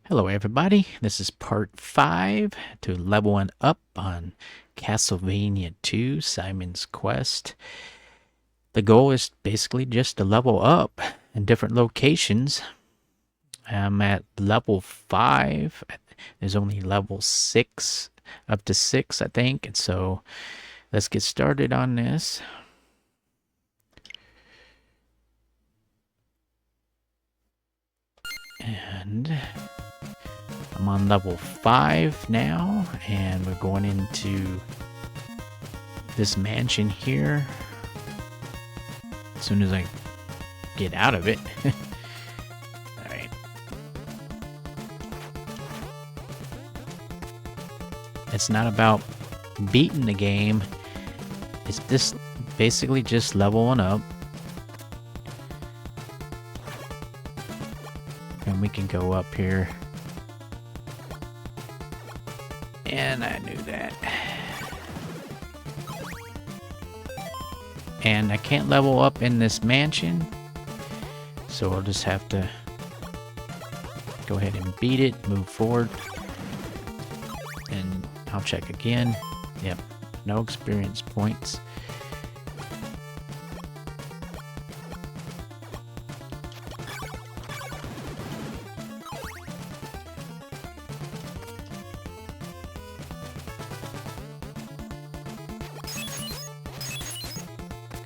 Hello everybody, this is part 5 to leveling up on Castlevania 2 Simon's Quest. The goal is basically just to level up in different locations. I'm at level 5, there's only level 6, up to 6 I think, and so let's get started on this. And I'm on level 5 now, and we're going into this mansion here. As soon as I get out of it. Alright. It's not about beating the game. It's just basically just leveling up. And we can go up here. And I knew that. And I can't level up in this mansion, so I'll just have to go ahead and beat it, move forward, and I'll check again. Yep, no experience points.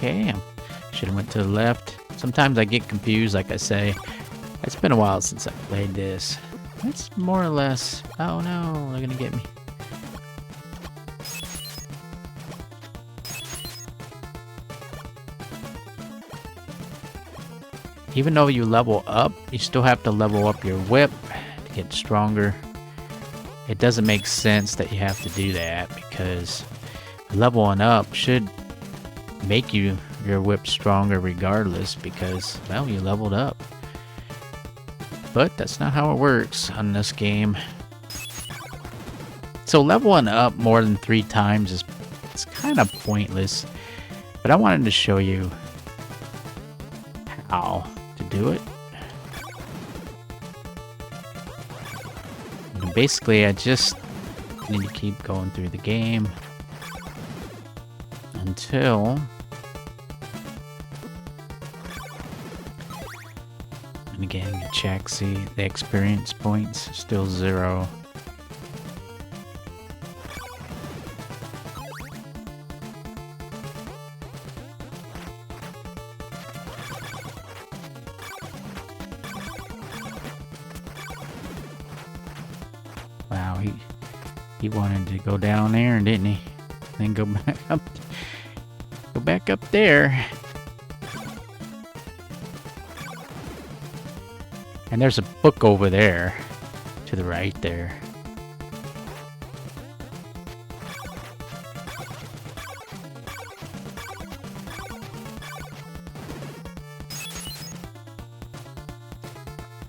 Okay, should have went to the left. Sometimes I get confused, like I say. It's been a while since I played this. It's more or less... Oh no, they're gonna get me. Even though you level up, you still have to level up your whip to get stronger. It doesn't make sense that you have to do that, because leveling up should make your whip stronger regardless, because, well, you leveled up. But that's not how it works on this game. So leveling up more than 3 times is kind of pointless. But I wanted to show you how to do it. And basically, I just need to keep going through the game until... And again, you check, see the experience points, still 0. Wow, he wanted to go down there, didn't he? Then go back up there. And there's a book over there, to the right there.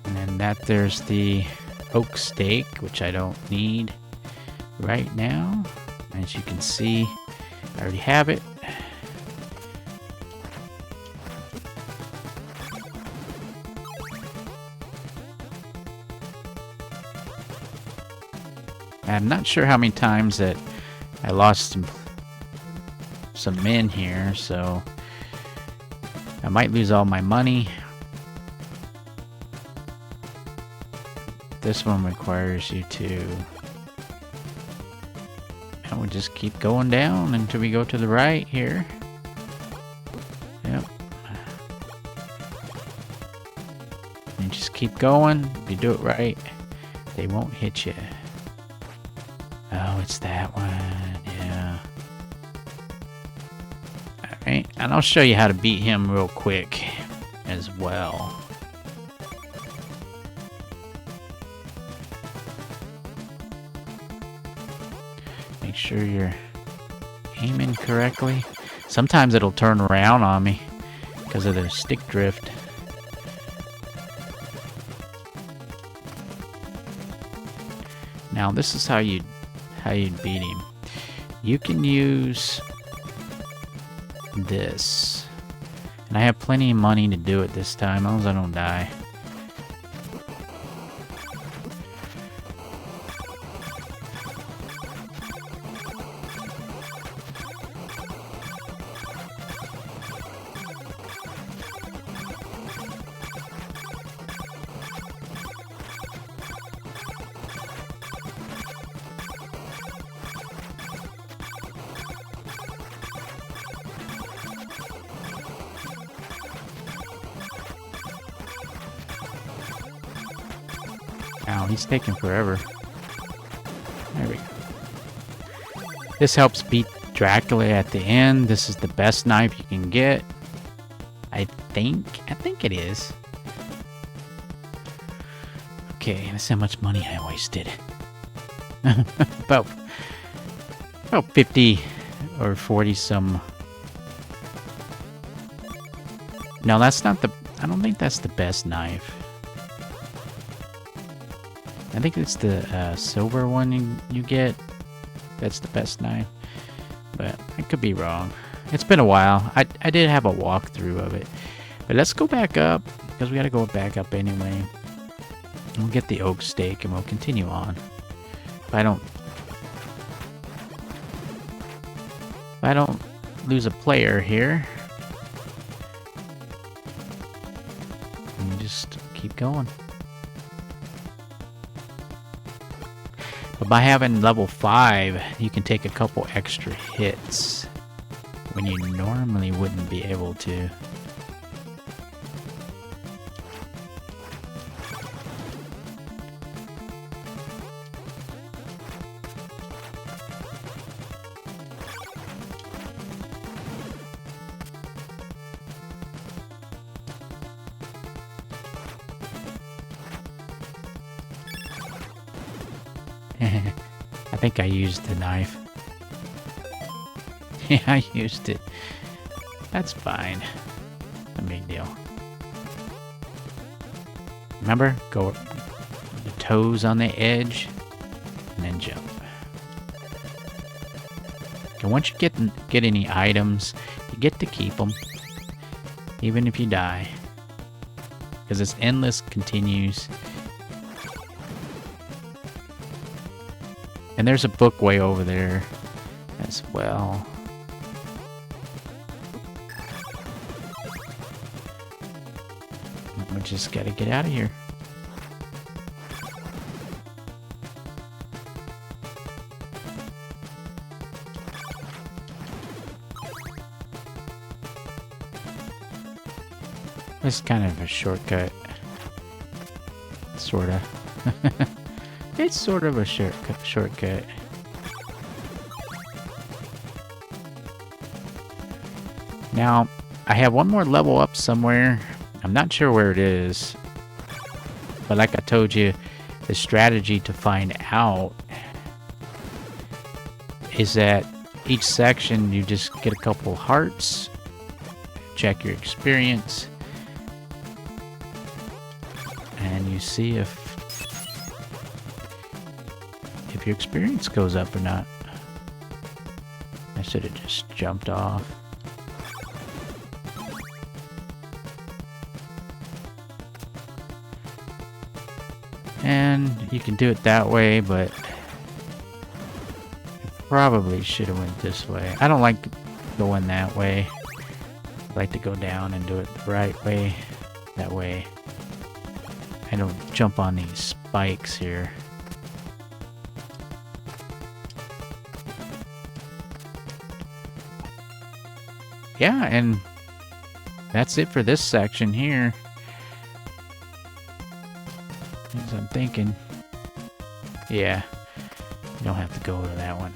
And then there's the oak stake, which I don't need right now. As you can see, I already have it. I'm not sure how many times that I lost some men here, so I might lose all my money. This one requires you to... And we'll just keep going down until we go to the right here. Yep. And just keep going. If you do it right, they won't hit you. Oh, it's that one, yeah. Alright, and I'll show you how to beat him real quick as well. Make sure you're aiming correctly. Sometimes it'll turn around on me because of the stick drift. Now this is how you'd beat him. You can use this. And I have plenty of money to do it this time, as long as I don't die. Ow, he's taking forever. There we go. This helps beat Dracula at the end. This is the best knife you can get. I think it is. Okay, that's how much money I wasted. about 50 or 40 some. No, that's not the... I don't think that's the best knife. I think it's the silver one you get. That's the best knife. But I could be wrong. It's been a while. I did have a walkthrough of it. But let's go back up, because we gotta go back up anyway. We'll get the oak steak and we'll continue on. If I don't lose a player here, and just keep going. But by having level 5, you can take a couple extra hits when you normally wouldn't be able to. I think I used the knife. Yeah, I used it. That's fine. No big deal. Remember? Go the toes on the edge and then jump. And once you get any items, you get to keep them, even if you die. Because it's endless, continues. And there's a book way over there as well. We just gotta get out of here. This is kind of a shortcut. Sorta. It's sort of a shortcut. Now, I have one more level up somewhere. I'm not sure where it is. But like I told you, the strategy to find out is that each section you just get a couple hearts, check your experience, and you see if your experience goes up or not. I should have just jumped off. And you can do it that way, but you probably should have went this way. I don't like going that way. I like to go down and do it the right way. That way I don't jump on these spikes here. Yeah, and that's it for this section here. As I'm thinking. Yeah, you don't have to go to that one.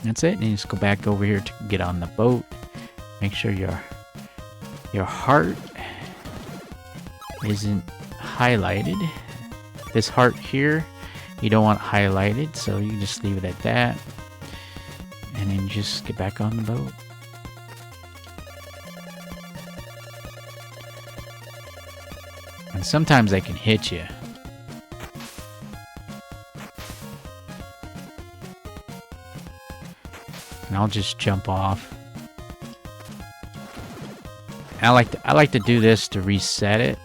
That's it, and you just go back over here to get on the boat. Make sure your heart isn't highlighted. This heart here, you don't want highlighted, so you can just leave it at that. And then just get back on the boat. And sometimes they can hit you. And I'll just jump off. And I like to do this to reset it.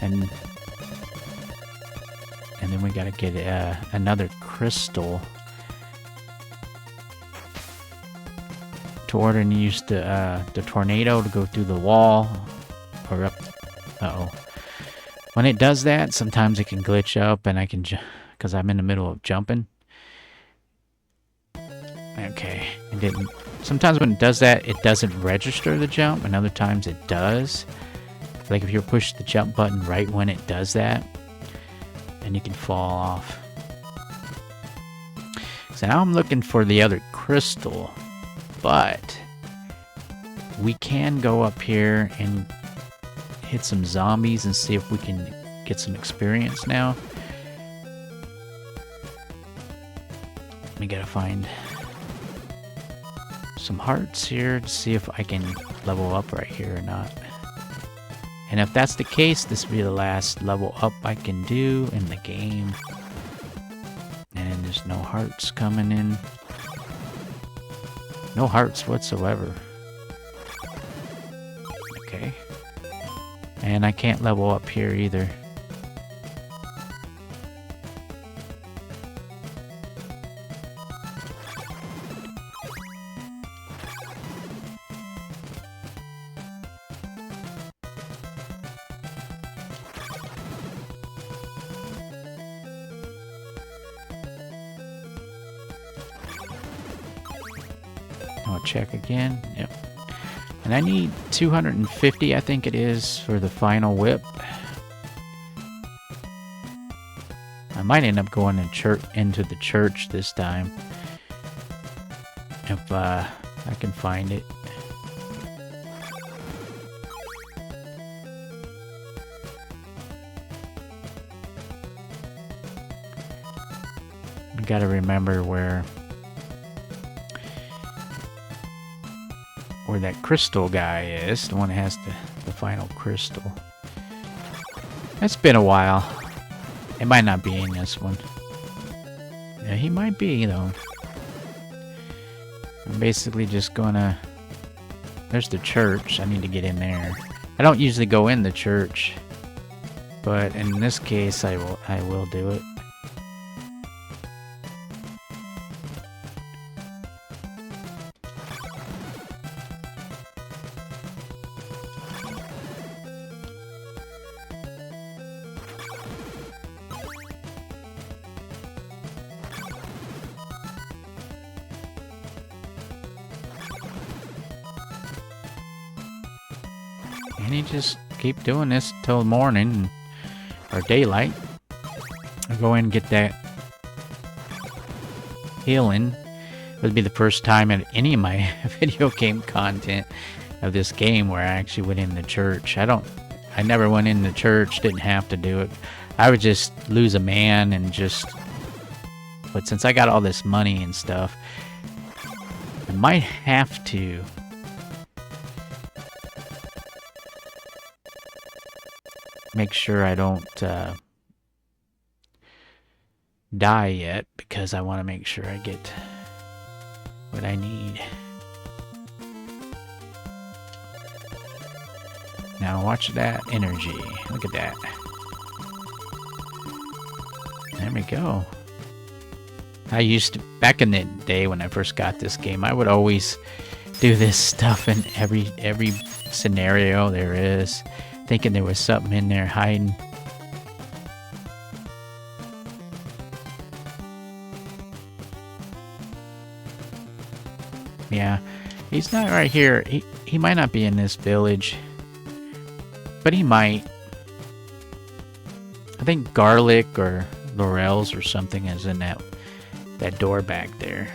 And then we gotta get another crystal. To order and use the tornado to go through the wall or up. Uh-oh. When it does that, sometimes it can glitch up and I can because I'm in the middle of jumping. Okay, it didn't Sometimes when it does that, it doesn't register the jump, and other times it does. Like if you push the jump button right when it does that, and you can fall off. So now I'm looking for the other crystal, but we can go up here and hit some zombies and see if we can get some experience now. We gotta find some hearts here to see if I can level up right here or not. And if that's the case, this will be the last level up I can do in the game. And there's no hearts coming in. No hearts whatsoever. Okay. And I can't level up here either. I'll check again. Yep. And I need 250, I think it is, for the final whip. I might end up going into the church this time. If I can find it. I gotta remember where that crystal guy is, the one that has the final crystal. It's been a while. It might not be in this one. Yeah, he might be, though. I'm basically just gonna... There's the church. I need to get in there. I don't usually go in the church, but in this case, I will do it. And you just keep doing this till morning or daylight. I'll go in and get that healing. It would be the first time in any of my video game content of this game where I actually went in the church. I never went in the church, didn't have to do it. I would just lose a man and just... But since I got all this money and stuff, I might have to... make sure I don't die yet, because I want to make sure I get what I need. Now watch that energy. Look at that. There we go. I used to, back in the day when I first got this game, I would always do this stuff in every scenario there is, thinking there was something in there hiding. Yeah, he's not right here. He might not be in this village, but he might. I think garlic or laurels or something is in that door back there.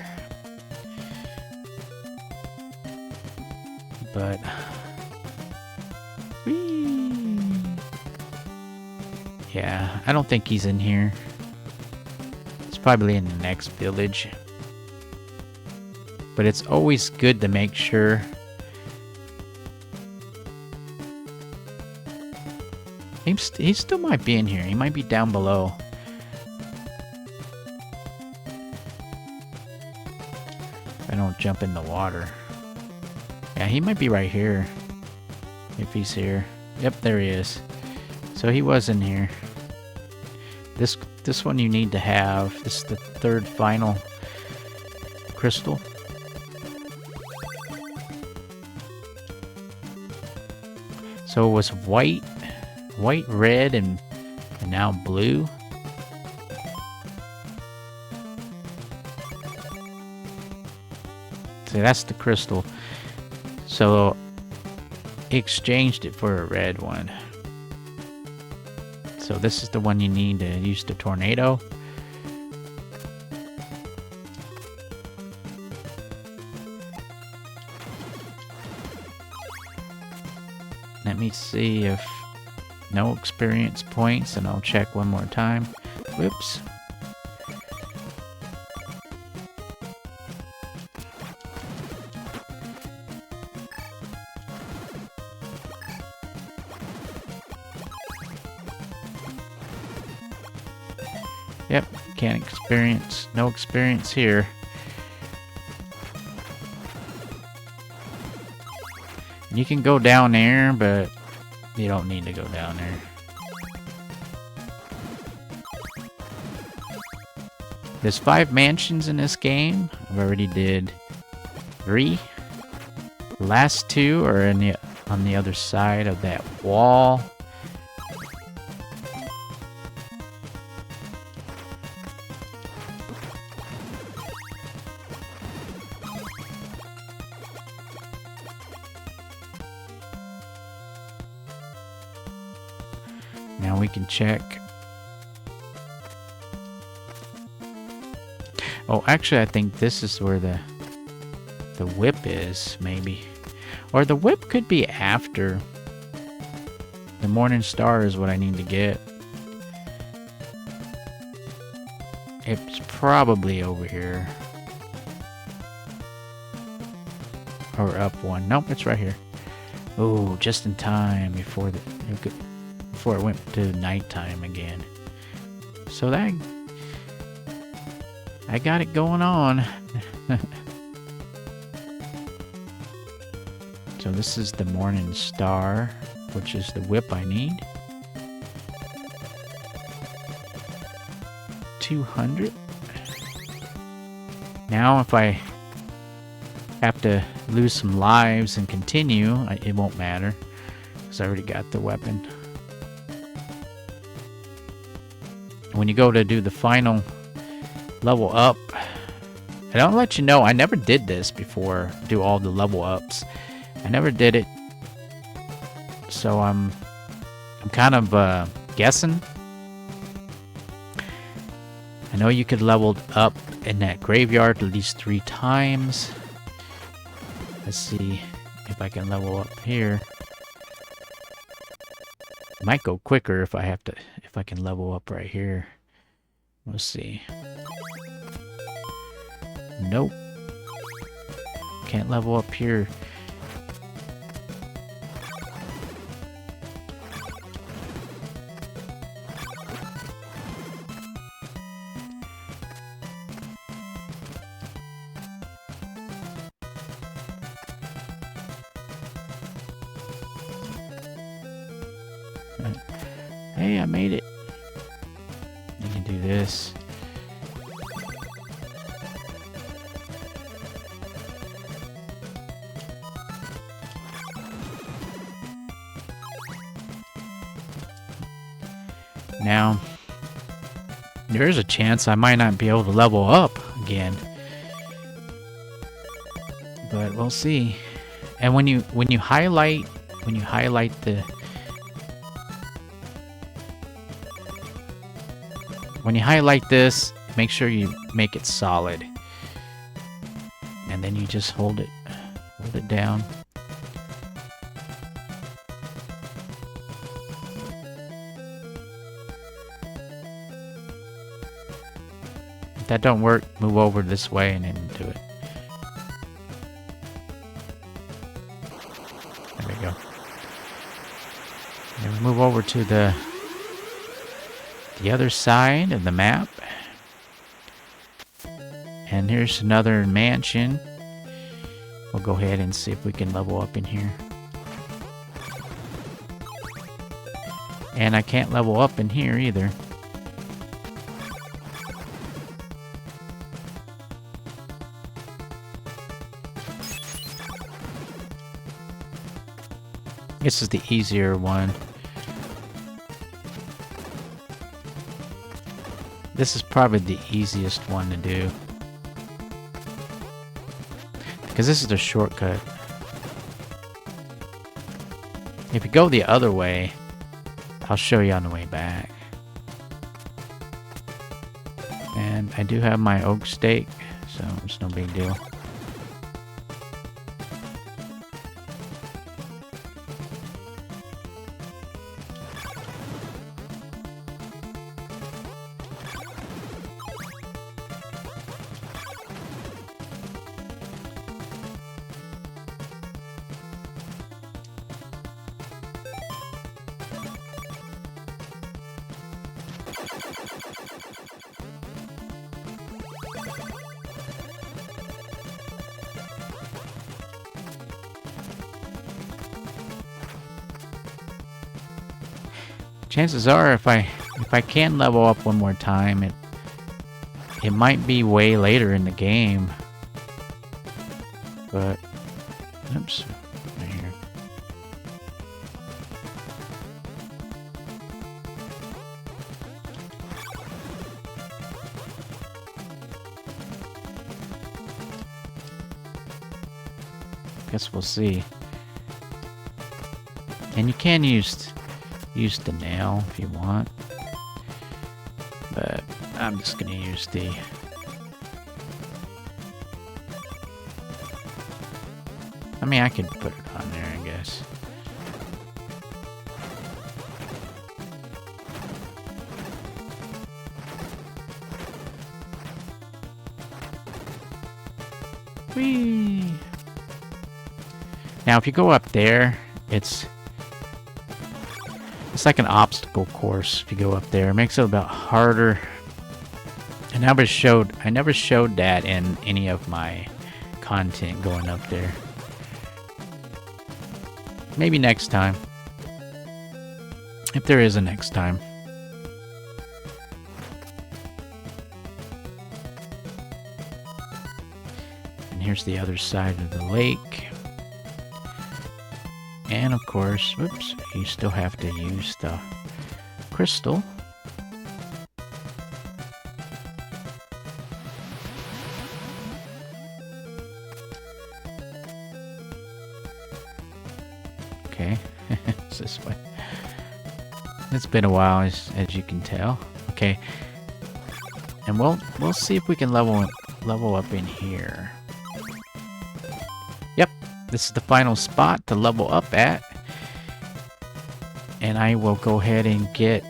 But yeah, I don't think he's in here. It's probably in the next village. But it's always good to make sure. He still might be in here. He might be down below. I don't jump in the water. Yeah, he might be right here. If he's here. Yep, there he is. So he was in here. This one you need to have. This is the third final crystal. So it was white, red, and now blue. So that's the crystal. So exchanged it for a red one. So this is the one you need to use the tornado. Let me see if no experience points, and I'll check one more time. Whoops. Yep, can't experience, no experience here. You can go down there, but you don't need to go down there. There's 5 mansions in this game. I've already did 3. The last 2 are on the other side of that wall. Now we can check. Oh, actually, I think this is where the whip is, maybe. Or the whip could be after. The Morning Star is what I need to get. It's probably over here. Or up one. Nope, it's right here. Oh, just in time before before it went to nighttime again. So that I got it going on. So this is the Morning Star, which is the whip I need. 200. Now if I have to lose some lives and continue, it won't matter, because I already got the weapon. When you go to do the final level up, I don't let you know, I never did this before, do all the level ups. I never did it, so I'm kind of guessing. I know you could level up in that graveyard at least 3 times. Let's see if I can level up here. Might go quicker if I can level up right here. Let's see. Nope. Can't level up here. Hey, I made it. You can do this. Now, there is a chance I might not be able to level up again, but we'll see. And when you highlight the When you highlight this, make sure you make it solid. And then you just hold it down. If that don't work, move over this way and then do it. There we go. And we move over to the other side of the map. And here's another mansion. We'll go ahead and see if we can level up in here. And I can't level up in here either. This is the easier one. This is probably the easiest one to do. Because this is the shortcut. If you go the other way, I'll show you on the way back. And I do have my oak stake, so it's no big deal. Chances are, if I can level up one more time, it might be way later in the game. But oops, right here. Guess we'll see. And you can use the nail if you want, but I'm just gonna use the I mean, I could put it on there, I guess. Whee! Now if you go up there, it's like an obstacle course. If you go up there, it makes it a bit harder. I never showed that in any of my content going up there. Maybe next time, if there is a next time. And here's the other side of the lake. And of course, whoops, you still have to use the crystal. Okay, it's this way. It's been a while, as you can tell. Okay, and we'll see if we can level up in here. Yep, this is the final spot to level up at, and I will go ahead and get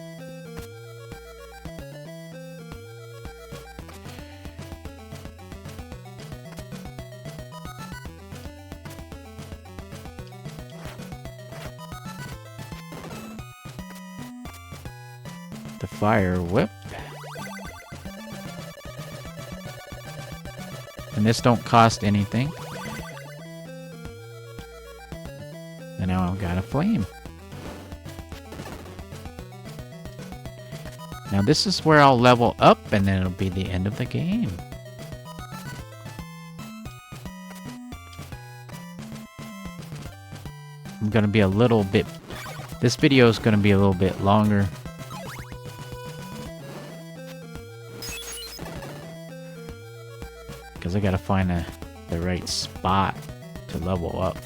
the fire whip. And this don't cost anything. And now I've got a flame. Now this is where I'll level up, and then it'll be the end of the game. I'm gonna be a little bit... This video is gonna be a little bit longer. Because I gotta find the right spot to level up.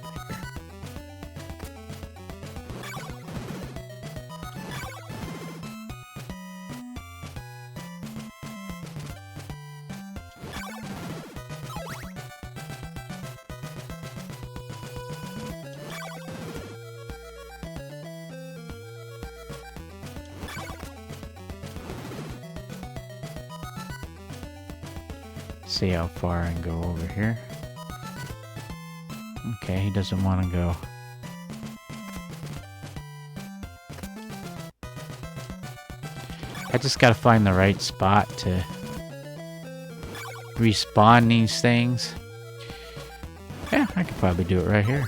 See how far I can go over here. Okay, he doesn't want to go. I just gotta find the right spot to respawn these things. Yeah, I could probably do it right here.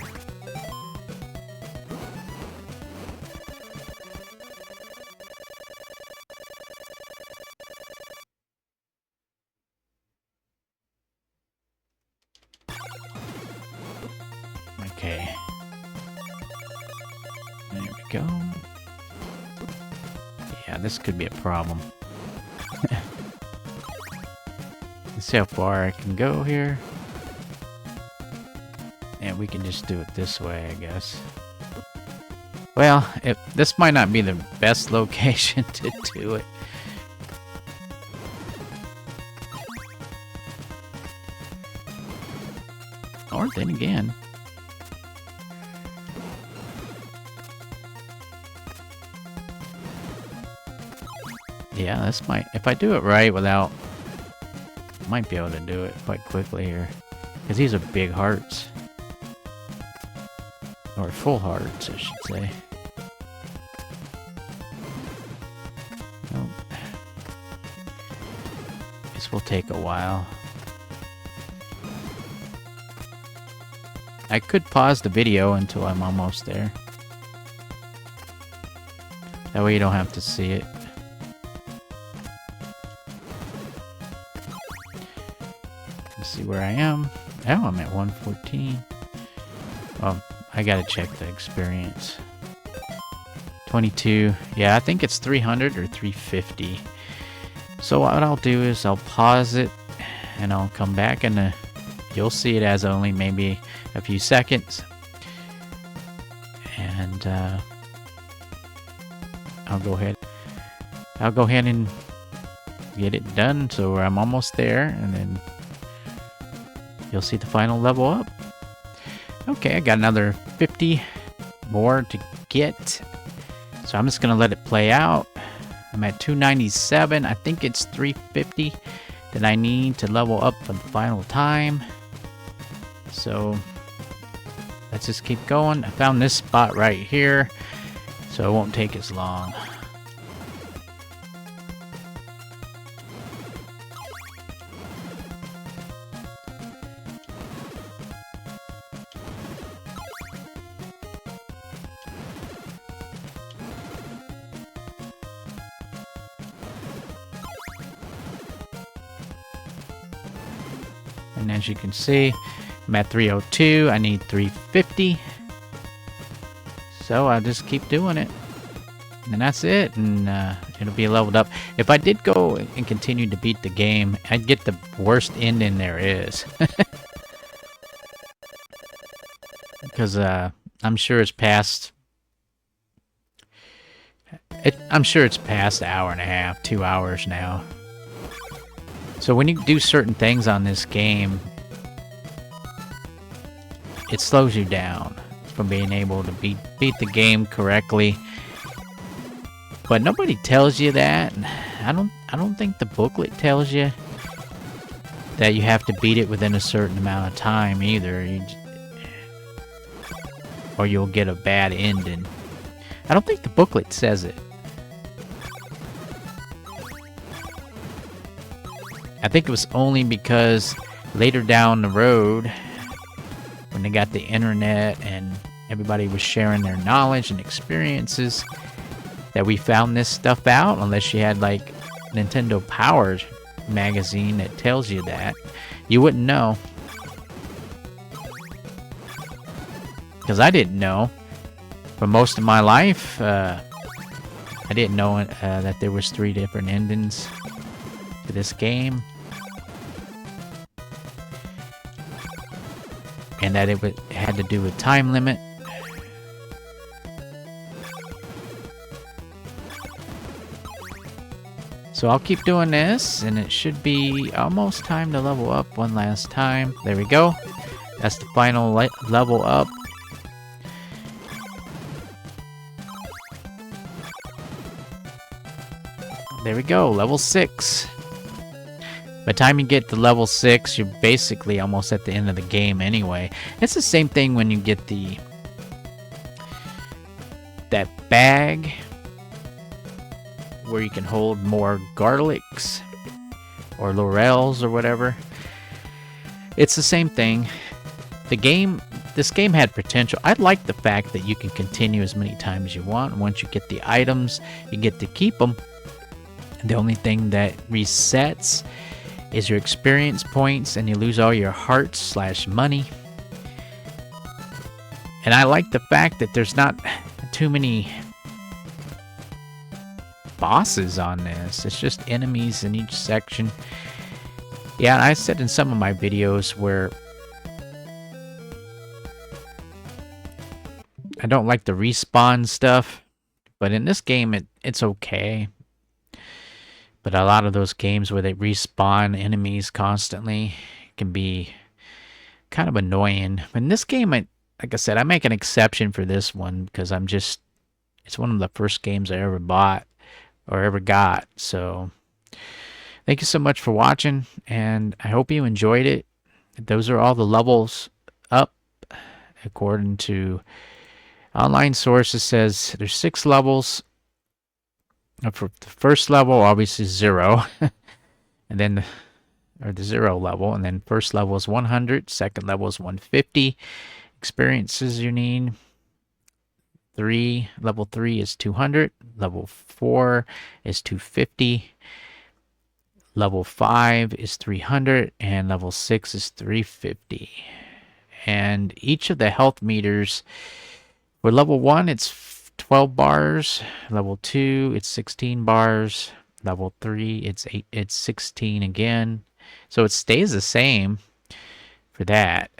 Okay. There we go. Yeah, this could be a problem. Let's see how far I can go here. we can just do it this way, I guess. Well, this might not be the best location to do it. Or then again. Yeah, this might... If I do it right without... Might be able to do it quite quickly here. Because these are big hearts. Or full hearts, I should say. Nope. This will take a while. I could pause the video until I'm almost there. That way you don't have to see it. Let's see where I am. Oh, I'm at 114. Well, I gotta check the experience. 22. Yeah, I think it's 300 or 350. So what I'll do is I'll pause it and I'll come back and you'll see it as only maybe a few seconds. And I'll go ahead and get it done, so I'm almost there, and then you'll see the final level up. Okay, I got another 50 more to get, so I'm just gonna let it play out. I'm at 297. I think it's 350 that I need to level up for the final time. So let's just keep going. I found this spot right here, so it won't take as long. And as you can see, I'm at 302. I need 350. So I'll just keep doing it. And that's it. And it'll be leveled up. If I did go and continue to beat the game, I'd get the worst ending there is. Because I'm sure it's past... I'm sure it's past an hour and a half, 2 hours now. So when you do certain things on this game, it slows you down from being able to beat the game correctly. But nobody tells you that. I don't think the booklet tells you that you have to beat it within a certain amount of time either. Or you'll get a bad ending. I don't think the booklet says it. I think it was only because later down the road, when they got the internet and everybody was sharing their knowledge and experiences, that we found this stuff out. Unless you had like Nintendo Power magazine that tells you that, you wouldn't know. Because I didn't know. For most of my life, I didn't know that there was 3 different endings to this game. And that it had to do with time limit. So I'll keep doing this, and it should be almost time to level up one last time. There we go. That's the final level up. There we go, level 6. By the time you get to level 6, you're basically almost at the end of the game anyway. It's the same thing when you get that bag where you can hold more garlics or laurels or whatever. It's the same thing. This game had potential. I like the fact that you can continue as many times as you want. Once you get the items, you get to keep them. The only thing that resets is your experience points, and you lose all your hearts / money. And I like the fact that there's not too many bosses on this. It's just enemies in each section. Yeah, I said in some of my videos where I don't like the respawn stuff, but in this game it's okay. But a lot of those games where they respawn enemies constantly can be kind of annoying. But in this game, like I said, I make an exception for this one because it's one of the first games I ever bought or ever got. So thank you so much for watching, and I hope you enjoyed it. Those are all the levels up according to online sources. Says there's 6 levels. For the first level, obviously 0, and then the 0 level, and then first level is 100, second level is 150. Experiences you need. Level 3 is 200, level 4 is 250, level 5 is 300, and level 6 is 350. And each of the health meters, for level 1 it's 12 bars, level 2 it's 16 bars, level 3 it's 16 again. So it stays the same for that.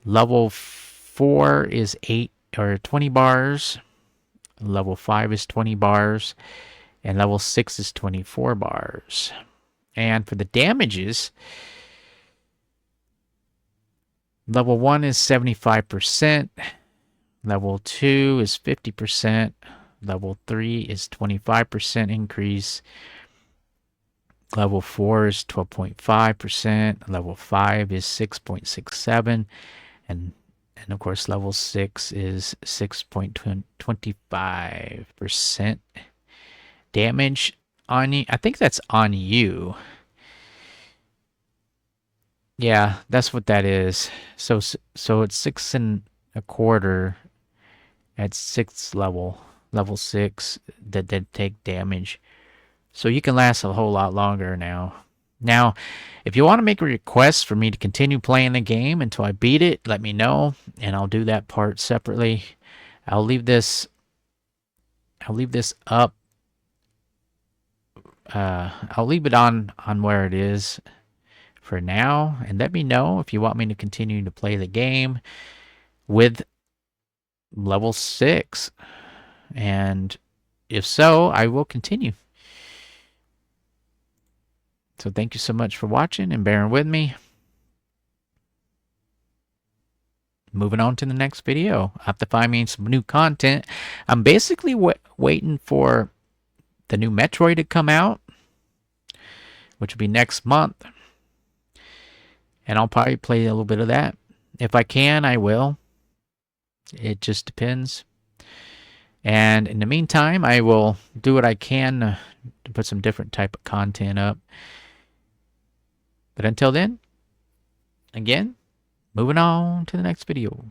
Level 4 is 20 bars, level 5 is 20 bars, and level 6 is 24 bars. And for the damages, level 1 is 75%, level 2 is 50%, level 3 is 25% increase, level 4 is 12.5%, level 5 is 6.67, and of course level 6 is 6.25% damage on you. I think that's on you. Yeah, that's what that is. So it's 6.25 at 6th level 6 that take damage. So you can last a whole lot longer now. Now, if you want to make a request for me to continue playing the game until I beat it, let me know, and I'll do that part separately. I'll leave this up. I'll leave it on where it is for now, and let me know if you want me to continue to play the game with level 6. And if so, I will continue. So thank you so much for watching and bearing with me. Moving on to the next video. I have to find me some new content. I'm basically waiting for the new Metroid to come out, which will be next month. And I'll probably play a little bit of that. If I can, I will. It just depends. And in the meantime, I will do what I can to put some different type of content up. But until then, again, moving on to the next video.